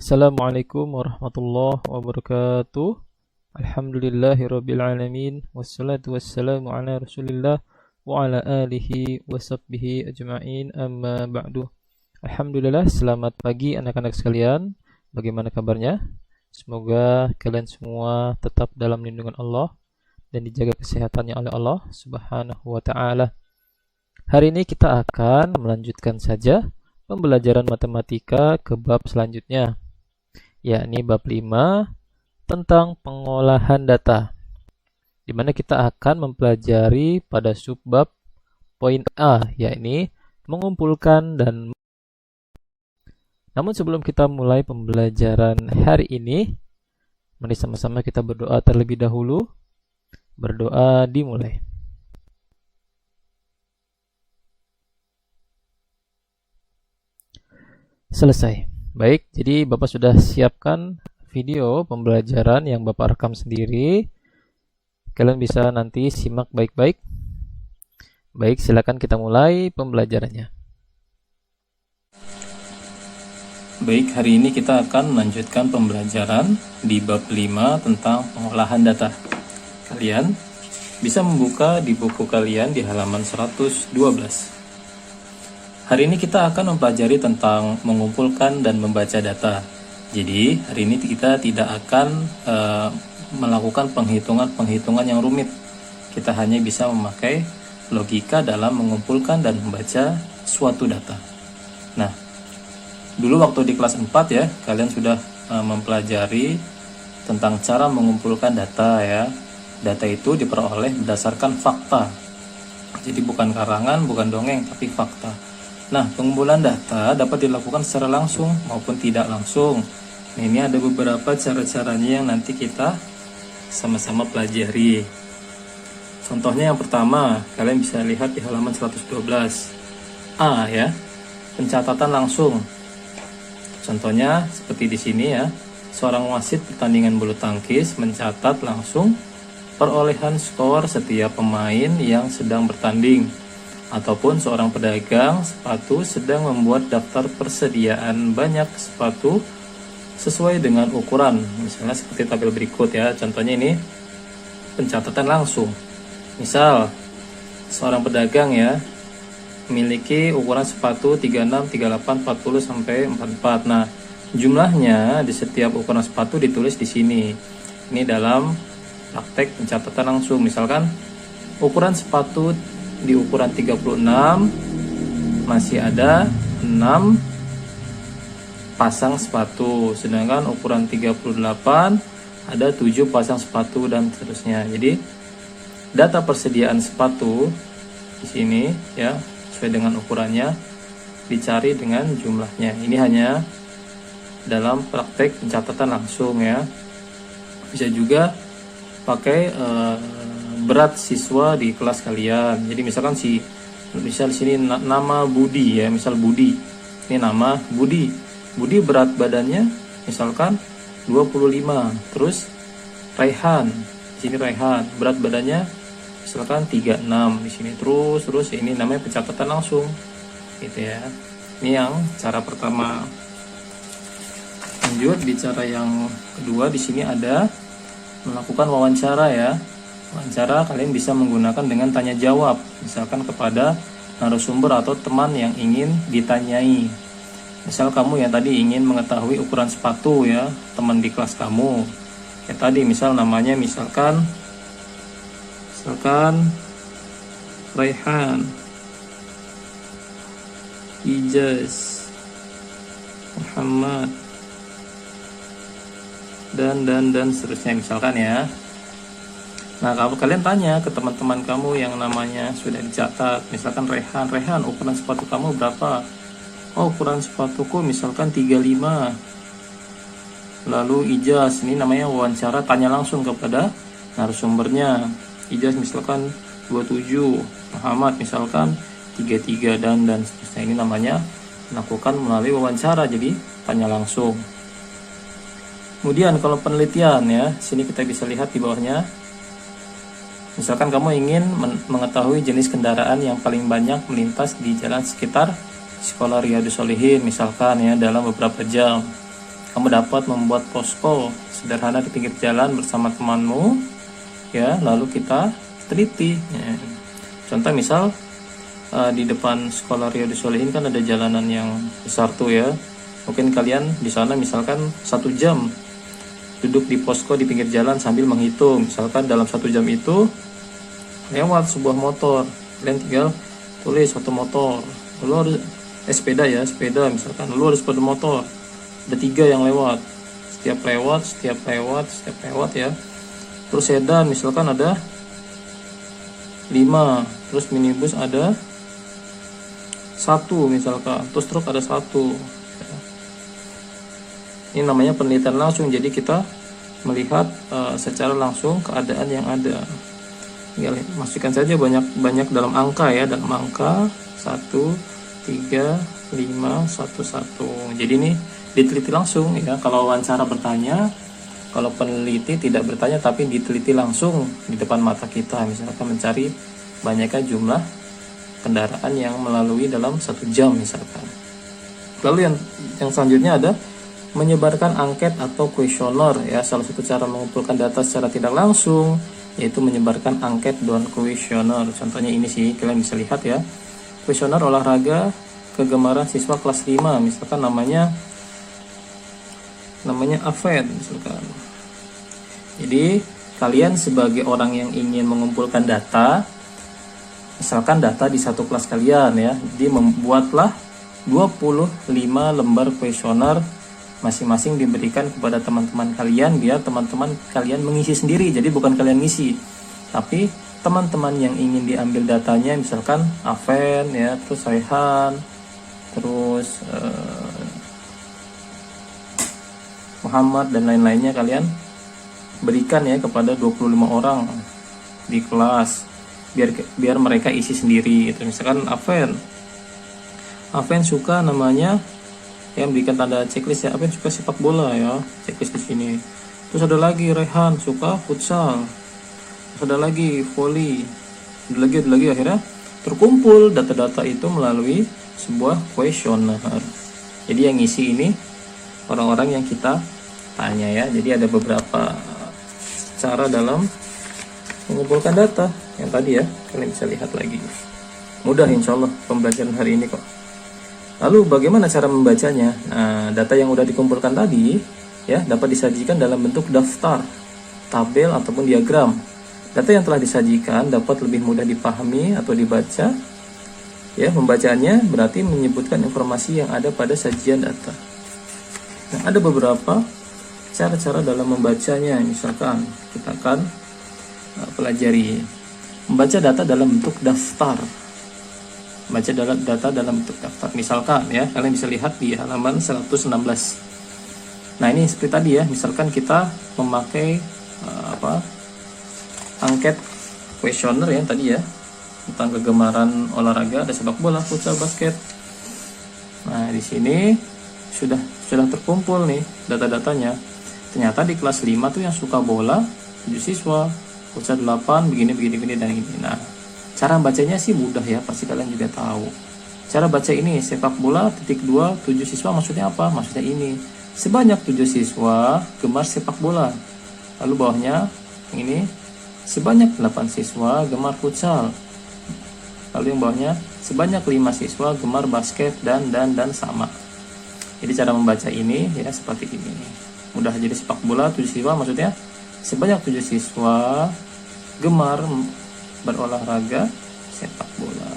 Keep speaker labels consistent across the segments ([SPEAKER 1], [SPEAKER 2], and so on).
[SPEAKER 1] Assalamualaikum warahmatullahi wabarakatuh. Alhamdulillahirrabbilalamin. Wassalatu wassalamu ala rasulillah wa ala alihi wa sahbihi ajma'in, amma ba'du. Alhamdulillah, selamat pagi anak-anak sekalian. Bagaimana kabarnya? Semoga kalian semua tetap dalam lindungan Allah dan dijaga kesehatannya oleh Allah Subhanahu wa ta'ala. Hari ini kita akan melanjutkan saja pembelajaran matematika ke bab selanjutnya, yakni bab 5 tentang pengolahan data, di mana kita akan mempelajari pada subbab poin A, yakni mengumpulkan dan. Namun sebelum kita mulai pembelajaran hari ini, mari sama-sama kita berdoa terlebih dahulu. Berdoa dimulai. Selesai. Baik, jadi Bapak sudah siapkan video pembelajaran yang Bapak rekam sendiri. Kalian bisa nanti simak baik-baik. Baik, silakan kita mulai pembelajarannya.
[SPEAKER 2] Baik, hari ini kita akan melanjutkan pembelajaran di bab 5 tentang pengolahan data. Kalian bisa membuka di buku kalian di halaman 112. Hari ini kita akan mempelajari tentang mengumpulkan dan membaca data. Jadi, hari ini kita tidak akan melakukan penghitungan yang rumit. Kita hanya bisa memakai logika dalam mengumpulkan dan membaca suatu data. Nah, dulu waktu di kelas 4 ya, kalian sudah mempelajari tentang cara mengumpulkan data ya. Data itu diperoleh berdasarkan fakta. Jadi bukan karangan, bukan dongeng, tapi fakta. Nah, pengumpulan data dapat dilakukan secara langsung maupun tidak langsung. Nah, ini ada beberapa cara-caranya yang nanti kita sama-sama pelajari. Contohnya yang pertama, kalian bisa lihat di halaman 112. A ya, pencatatan langsung. Contohnya seperti di sini ya, seorang wasit pertandingan bulu tangkis mencatat langsung perolehan skor setiap pemain yang sedang bertanding. Ataupun seorang pedagang sepatu sedang membuat daftar persediaan banyak sepatu sesuai dengan ukuran. Misalnya seperti tabel berikut ya. Contohnya ini pencatatan langsung. Misal seorang pedagang ya memiliki ukuran sepatu 36, 38, 40 sampai 44. Nah, jumlahnya di setiap ukuran sepatu ditulis di sini. Ini dalam praktek pencatatan langsung. Misalkan ukuran sepatu di ukuran 36 masih ada 6 pasang sepatu, sedangkan ukuran 38 ada 7 pasang sepatu dan seterusnya. Jadi data persediaan sepatu di sini ya sesuai dengan ukurannya dicari dengan jumlahnya. Ini hanya dalam praktek pencatatan langsung ya. Bisa juga pakai berat siswa di kelas kalian. Jadi misalkan misal di sini nama Budi ya, misal Budi. Ini nama Budi. Budi berat badannya misalkan 25. Terus Raihan. Di sini Raihan berat badannya misalkan 36 di sini. Terus ini namanya pencatatan langsung. Gitu ya. Ini yang cara pertama. Lanjut di cara yang kedua, di sini ada melakukan wawancara ya. Wawancara kalian bisa menggunakan dengan tanya jawab, misalkan kepada narasumber atau teman yang ingin ditanyai. Misal kamu yang tadi ingin mengetahui ukuran sepatu ya, teman di kelas kamu. Kayak tadi misal namanya misalkan Raihan, Ijaz, Muhammad dan seterusnya misalkan ya. Nah, kalau kalian tanya ke teman-teman kamu yang namanya sudah dicatat, misalkan Rehan, ukuran sepatu kamu berapa? Oh, ukuran sepatuku misalkan 35. Lalu Ijaz, ini namanya wawancara tanya langsung kepada narasumbernya. Ijaz misalkan 27, Muhammad misalkan 33 dan seterusnya. Ini namanya melakukan melalui wawancara, jadi tanya langsung. Kemudian kalau penelitian ya, sini kita bisa lihat di bawahnya. Misalkan kamu ingin mengetahui jenis kendaraan yang paling banyak melintas di jalan sekitar sekolah Riyadus Shalihin misalkan ya dalam beberapa jam. kamu dapat membuat posko sederhana di pinggir jalan bersama temanmu, ya. Lalu kita teliti. Ya. Contoh misal di depan sekolah Riyadhus Shalihin kan ada jalanan yang besar tuh ya. Mungkin kalian di sana misalkan 1 jam duduk di posko di pinggir jalan sambil menghitung. Misalkan dalam 1 jam itu lewat sebuah motor, kalian tinggal tulis 1 motor. Lalu harus sepeda ya, sepeda misalkan. Lalu ada sepeda motor, ada 3 yang lewat. Setiap lewat ya. Terus sedan misalkan ada 5, terus minibus ada 1 misalkan, terus truk ada 1. Ini namanya penelitian langsung, jadi kita melihat secara langsung keadaan yang ada. Ya, masukkan saja banyak dalam angka ya, dalam angka 1, 3, 5, 1, 1. Jadi ini diteliti langsung ya. Kalau wawancara bertanya, kalau peneliti tidak bertanya tapi diteliti langsung di depan mata kita, misalkan mencari banyaknya jumlah kendaraan yang melalui dalam 1 jam misalkan. Lalu yang selanjutnya ada menyebarkan angket atau kuesioner ya. Salah satu cara mengumpulkan data secara tidak langsung yaitu menyebarkan angket dan kuesioner. Contohnya ini sih, kalian bisa lihat ya. Kuesioner olahraga kegemaran siswa kelas 5, misalkan namanya AFED misalkan. Jadi kalian sebagai orang yang ingin mengumpulkan data, misalkan data di satu kelas kalian ya, jadi membuatlah 25 lembar kuesioner, masing-masing diberikan kepada teman-teman kalian biar teman-teman kalian mengisi sendiri. Jadi bukan kalian ngisi, tapi teman-teman yang ingin diambil datanya, misalkan Aven ya, terus Rehan, terus Muhammad dan lain-lainnya, kalian berikan ya kepada 25 orang di kelas biar mereka isi sendiri. Itu misalkan Aven suka namanya yang berikan tanda checklist ya, Aven suka sepak bola ya, checklist di sini. Terus ada lagi Rehan suka futsal, terus ada lagi volley, ada lagi akhirnya terkumpul data-data itu melalui sebuah kuesioner. Jadi yang ngisi ini orang-orang yang kita tanya ya. Jadi ada beberapa cara dalam mengumpulkan data yang tadi ya, kalian bisa lihat lagi. Mudah insya Allah pembelajaran hari ini kok. Lalu bagaimana cara membacanya? Nah, data yang udah dikumpulkan tadi ya dapat disajikan dalam bentuk daftar, tabel ataupun diagram. Data yang telah disajikan dapat lebih mudah dipahami atau dibaca. Ya, membacanya berarti menyebutkan informasi yang ada pada sajian data. Nah, ada beberapa cara-cara dalam membacanya. Misalkan kita akan pelajari membaca data dalam bentuk daftar. Baca data dalam bentuk daftar. Misalkan ya, kalian bisa lihat di halaman 116. Nah, ini seperti tadi ya, misalkan kita memakai angket kuesioner ya tadi ya, tentang kegemaran olahraga, ada sepak bola, futsal, basket. Nah, di sini sudah terkumpul nih data-datanya. Ternyata di kelas 5 tuh yang suka bola 7 siswa, futsal 8, begini dan ini. Nah, cara bacanya sih mudah ya, pasti kalian juga tahu. Cara baca ini, sepak bola (2) 7 siswa maksudnya apa? Maksudnya ini, sebanyak 7 siswa gemar sepak bola. Lalu bawahnya yang ini, sebanyak 8 siswa gemar futsal. Lalu yang bawahnya, sebanyak 5 siswa gemar basket dan sama. Jadi cara membaca ini ya seperti ini. Mudah. Jadi sepak bola 7 siswa maksudnya sebanyak 7 siswa gemar berolahraga sepak bola.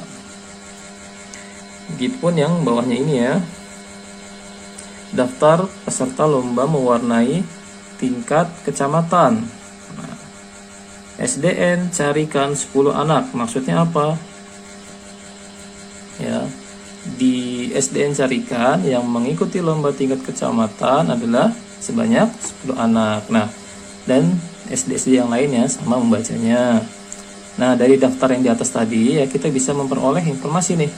[SPEAKER 2] Begitupun yang bawahnya ini ya. Daftar peserta lomba mewarnai tingkat kecamatan. Nah, SDN carikan 10 anak. Maksudnya apa? Ya, di SDN carikan yang mengikuti lomba tingkat kecamatan adalah sebanyak 10 anak. Nah, dan SD-SD yang lainnya sama membacanya. Nah, dari daftar yang di atas tadi ya kita bisa memperoleh informasi nih.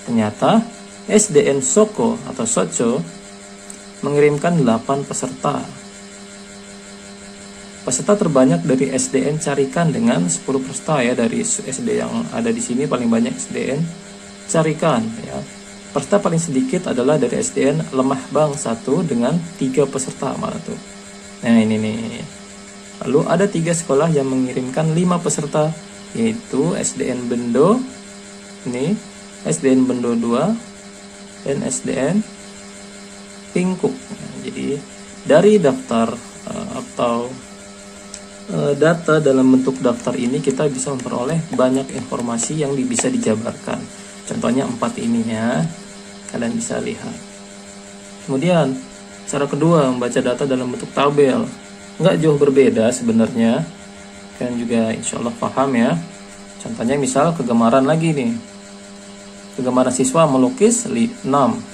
[SPEAKER 2] Ternyata SDN Soko atau Soco mengirimkan 8 peserta. Peserta terbanyak dari SDN Carikan dengan 10 peserta ya, dari SD yang ada di sini paling banyak SDN Carikan ya. Peserta paling sedikit adalah dari SDN Lemah Bang 1 dengan 3 peserta. Mana tuh? Nah ini nih. Lalu ada 3 sekolah yang mengirimkan 5 peserta, yaitu SDN Bendo, ini SDN Bendo 2 dan SDN Pingkuk. Nah, jadi dari daftar atau data dalam bentuk daftar ini kita bisa memperoleh banyak informasi yang bisa dijabarkan. Contohnya 4 ini ya, kalian bisa lihat. Kemudian cara kedua, membaca data dalam bentuk tabel. Nggak jauh berbeda sebenarnya, kalian juga insya Allah paham ya. Contohnya misal kegemaran lagi nih, kegemaran siswa melukis 6,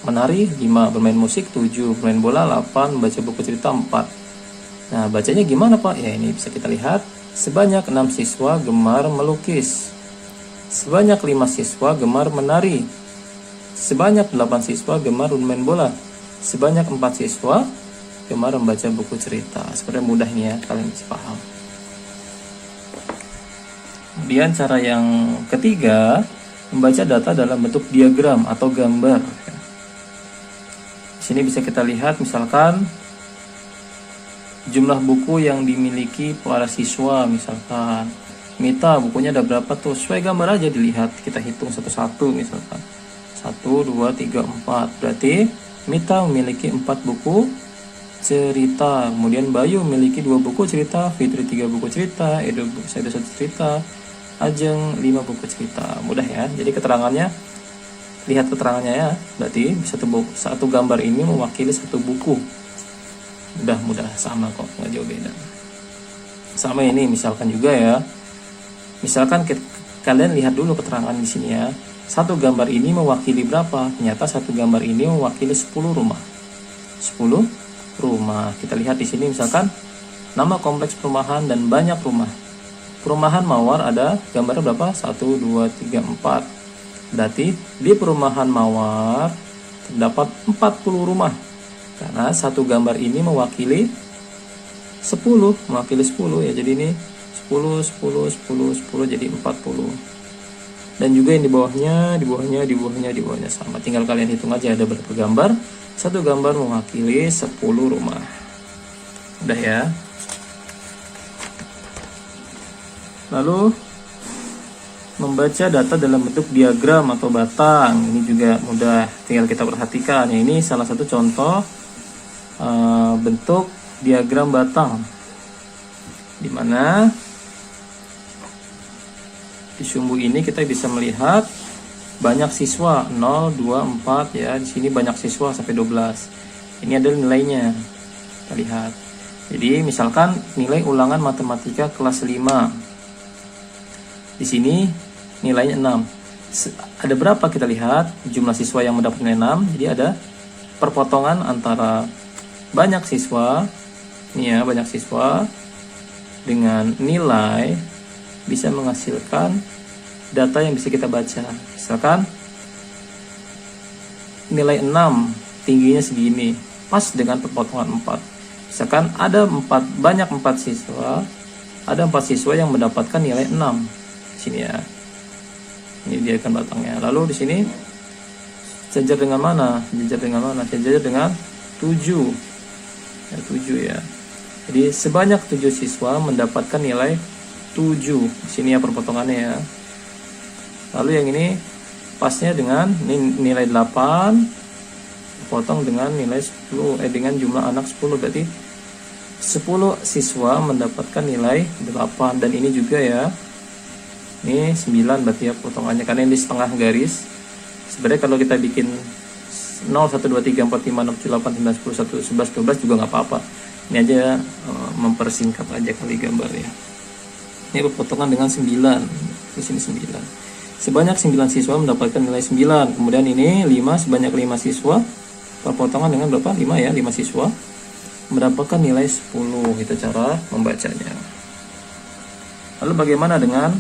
[SPEAKER 2] menari 5, bermain musik 7, bermain bola 8, membaca buku cerita 4. Nah bacanya gimana Pak? Ya ini bisa kita lihat, sebanyak 6 siswa gemar melukis, sebanyak 5 siswa gemar menari, sebanyak 8 siswa gemar bermain bola, sebanyak 4 siswa gemar membaca buku cerita. Sebenarnya mudah nih ya, kalian bisa paham. Kemudian cara yang ketiga, membaca data dalam bentuk diagram atau gambar. Di sini bisa kita lihat misalkan jumlah buku yang dimiliki para siswa, misalkan Mita bukunya ada berapa tuh, sesuai gambar aja dilihat, kita hitung satu-satu misalkan 1, 2, 3, 4, berarti Mita memiliki 4 buku cerita, kemudian Bayu memiliki 2 buku cerita, Fitri 3 buku cerita, Edo 1 cerita, Ajeng 5 buku cerita. Mudah ya, jadi keterangannya, lihat keterangannya ya, berarti satu gambar ini mewakili 1 buku. Mudah sama kok, nggak jauh beda. Sama ini misalkan juga ya, misalkan kalian lihat dulu keterangan di sini ya, satu gambar ini mewakili berapa? Ternyata satu gambar ini mewakili 10 rumah. 10 rumah. Kita lihat di sini misalkan nama kompleks perumahan dan banyak rumah. Perumahan Mawar ada gambarnya berapa? 1, 2, 3, 4. Berarti di perumahan Mawar terdapat 40 rumah. Karena satu gambar ini mewakili 10 ya. Jadi ini 10 jadi 40. Dan juga yang di bawahnya sama. Tinggal kalian hitung aja ada berapa gambar. Satu gambar mewakili 10 rumah. Udah ya. Lalu membaca data dalam bentuk diagram atau batang. Ini juga mudah, tinggal kita perhatikan ya. Ini salah satu contoh bentuk diagram batang, dimana di sumbu ini kita bisa melihat banyak siswa 0, 2, 4 ya. Di sini banyak siswa sampai 12. Ini adalah nilainya. Kita lihat. Jadi misalkan nilai ulangan matematika kelas 5. Di sini nilainya 6. Ada berapa kita lihat jumlah siswa yang mendapat nilai 6. Jadi ada perpotongan antara banyak siswa, nih ya, banyak siswa dengan nilai bisa menghasilkan data yang bisa kita baca. Misalkan nilai 6 tingginya segini, pas dengan perpotongan 4. Misalkan ada banyak 4 siswa, ada 4 siswa yang mendapatkan nilai 6. Di sini ya. Ini dia kan batangnya. Lalu di sini sejajar dengan mana? Sejajar dengan 7. Ya, 7 ya. Jadi sebanyak 7 siswa mendapatkan nilai 7. Di sini ya perpotongannya ya. Lalu yang ini pasnya dengan nilai 8 dipotong dengan nilai 10, dengan jumlah anak 10, berarti 10 siswa mendapatkan nilai 8. Dan ini juga ya, ini 9 berarti ya potongannya, karena ini setengah garis. Sebenarnya kalau kita bikin 0, 1, 2, 3, 4, 5, 6, 7, 8, 9, 10, 11, 12 juga nggak apa-apa. Ini aja mempersingkat aja kali gambarnya. Ini potongan dengan 9. Di sini 9. Sebanyak 9 siswa mendapatkan nilai 9. Kemudian ini 5, sebanyak 5 siswa. Perpotongan dengan berapa? 5 ya, 5 siswa mendapatkan nilai 10. Itu cara membacanya. Lalu bagaimana dengan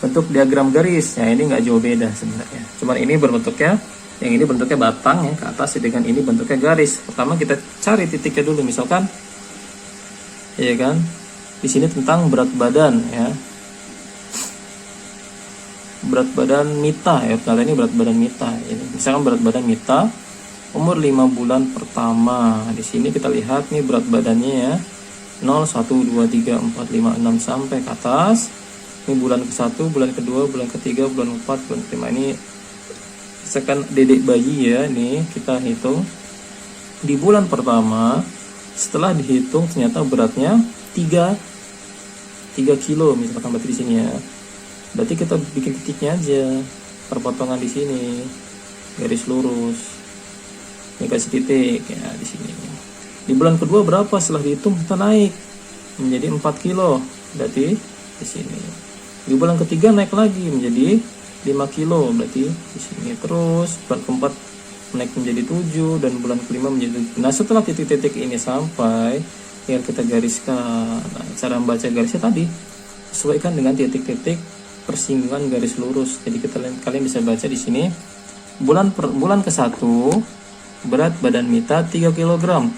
[SPEAKER 2] bentuk diagram garis? Ya ini nggak jauh beda sebenarnya. Cuman ini berbentuknya, yang ini bentuknya batang ya ke atas, dengan ini bentuknya garis. Pertama kita cari titiknya dulu, misalkan ya kan di sini tentang berat badan ya. berat badan Mita ya. Ternyata ini berat badan Mita. Ini misalkan berat badan Mita umur 5 bulan pertama. Di sini kita lihat nih berat badannya ya. 0, 1, 2, 3, 4, 5, 6 sampai ke atas. Ini bulan ke-1, bulan ke-2, bulan ke-3, bulan ke-4, bulan ke-5. Ini misalkan dedek bayi ya. Nih kita hitung di bulan pertama. Setelah dihitung ternyata beratnya 3 kilo misalkan, berarti di sini ya. Berarti kita bikin titiknya aja, perpotongan di sini, garis lurus. Ini kasih titik ya di sini. Di bulan kedua berapa? Setelah dihitung kita naik menjadi 4 kilo, berarti di sini. Di bulan ketiga naik lagi menjadi 5 kilo, berarti di sini. Terus bulan keempat naik menjadi 7 dan bulan kelima menjadi 7. Nah, setelah titik-titik ini sampai, tinggal kita gariskan. Nah, cara membaca garisnya tadi sesuaikan dengan titik-titik persinggungan garis lurus. Jadi kalian bisa baca di sini bulan ke-1 berat badan Mita 3 kg.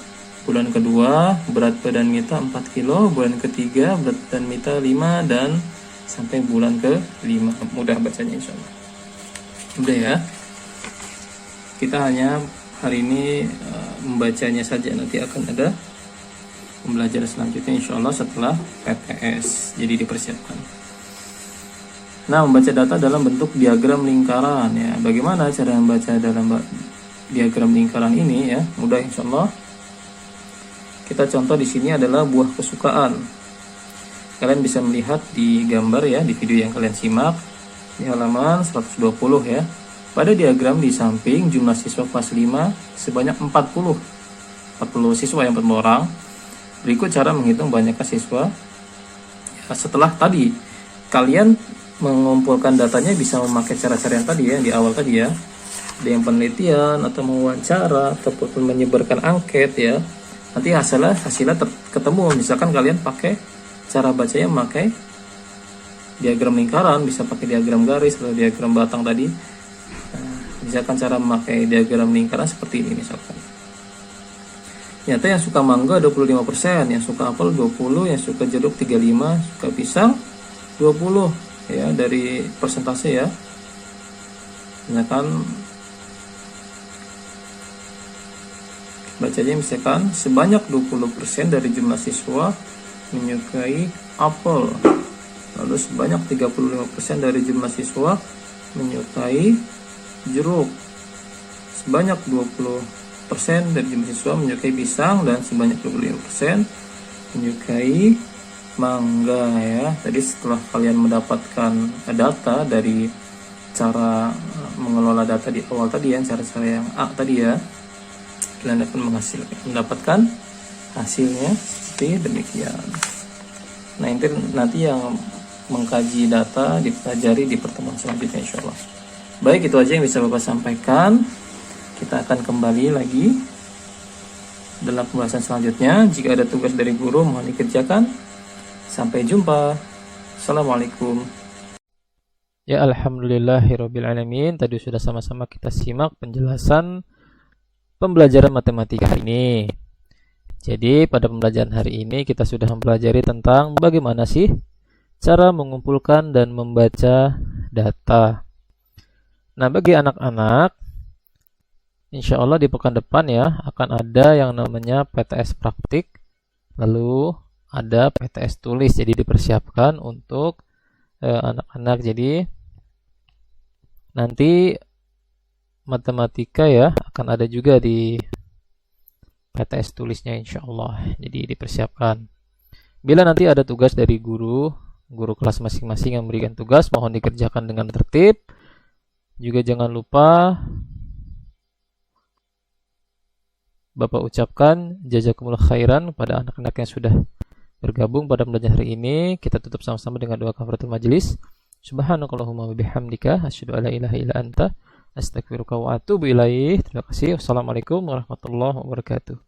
[SPEAKER 2] Bulan kedua berat badan Mita 4 kg, bulan ketiga berat badan Mita 5 dan sampai bulan ke-5. Mudah bacanya insyaallah. Udah ya. Kita hanya hari ini membacanya saja, nanti akan ada pembelajaran selanjutnya insyaallah setelah PTS. Jadi dipersiapkan. Nah, membaca data dalam bentuk diagram lingkaran ya. Bagaimana cara membaca dalam diagram lingkaran ini ya? Mudah insyaallah. Kita contoh di sini adalah buah kesukaan. Kalian bisa melihat di gambar ya, di video yang kalian simak di halaman 120 ya. Pada diagram di samping jumlah siswa kelas 5 sebanyak 40 siswa yang 40 orang. Berikut cara menghitung banyaknya siswa. Ya, setelah tadi kalian mengumpulkan datanya bisa memakai cara-cara yang tadi ya, di awal tadi ya. Ada yang penelitian atau mewawancara ataupun menyebarkan angket ya. Nanti hasilnya ketemu. Misalkan kalian pakai cara bacanya memakai diagram lingkaran, bisa pakai diagram garis atau diagram batang tadi. Nah, misalkan cara memakai diagram lingkaran seperti ini misalkan. Ternyata yang suka mangga 25%, yang suka apel 20%, yang suka jeruk 35%, suka pisang 20% ya, dari persentase ya. Misalkan bacanya misalkan sebanyak 20% dari jumlah siswa menyukai apel. Lalu sebanyak 35% dari jumlah siswa menyukai jeruk. Sebanyak 20% dari jumlah siswa menyukai pisang dan sebanyak 25% menyukai mangga ya. Tadi setelah kalian mendapatkan data dari cara mengelola data di awal tadi ya, cara-cara yang A tadi ya, kalian akan mendapatkan hasilnya seperti demikian. Nah, nanti yang mengkaji data dipelajari di pertemuan selanjutnya insyaallah. Baik, itu aja yang bisa Bapak sampaikan. Kita akan kembali lagi dalam pembahasan selanjutnya. Jika ada tugas dari guru mohon dikerjakan. Sampai jumpa. Assalamualaikum.
[SPEAKER 1] Ya, alhamdulillahirabbil alamin. Tadi sudah sama-sama kita simak penjelasan pembelajaran matematika hari ini. Jadi pada pembelajaran hari ini kita sudah mempelajari tentang bagaimana sih cara mengumpulkan dan membaca data. Nah, bagi anak-anak, insya Allah di pekan depan ya akan ada yang namanya PTS praktik, lalu ada PTS tulis. Jadi dipersiapkan untuk anak-anak. Jadi nanti matematika ya akan ada juga di PTS tulisnya insya Allah. Jadi dipersiapkan. Bila nanti ada tugas dari guru kelas masing-masing yang memberikan tugas, mohon dikerjakan dengan tertib. Juga jangan lupa Bapak ucapkan jazakumullah khairan kepada anak-anak yang sudah bergabung pada pembelajaran hari ini. Kita tutup sama-sama dengan doa kafaratul majelis. Subhanakallahumma wa bihamdika asyhadu an la ilaha illa anta astaghfiruka wa atubu ilaih. Terima kasih. Wassalamualaikum warahmatullahi wabarakatuh.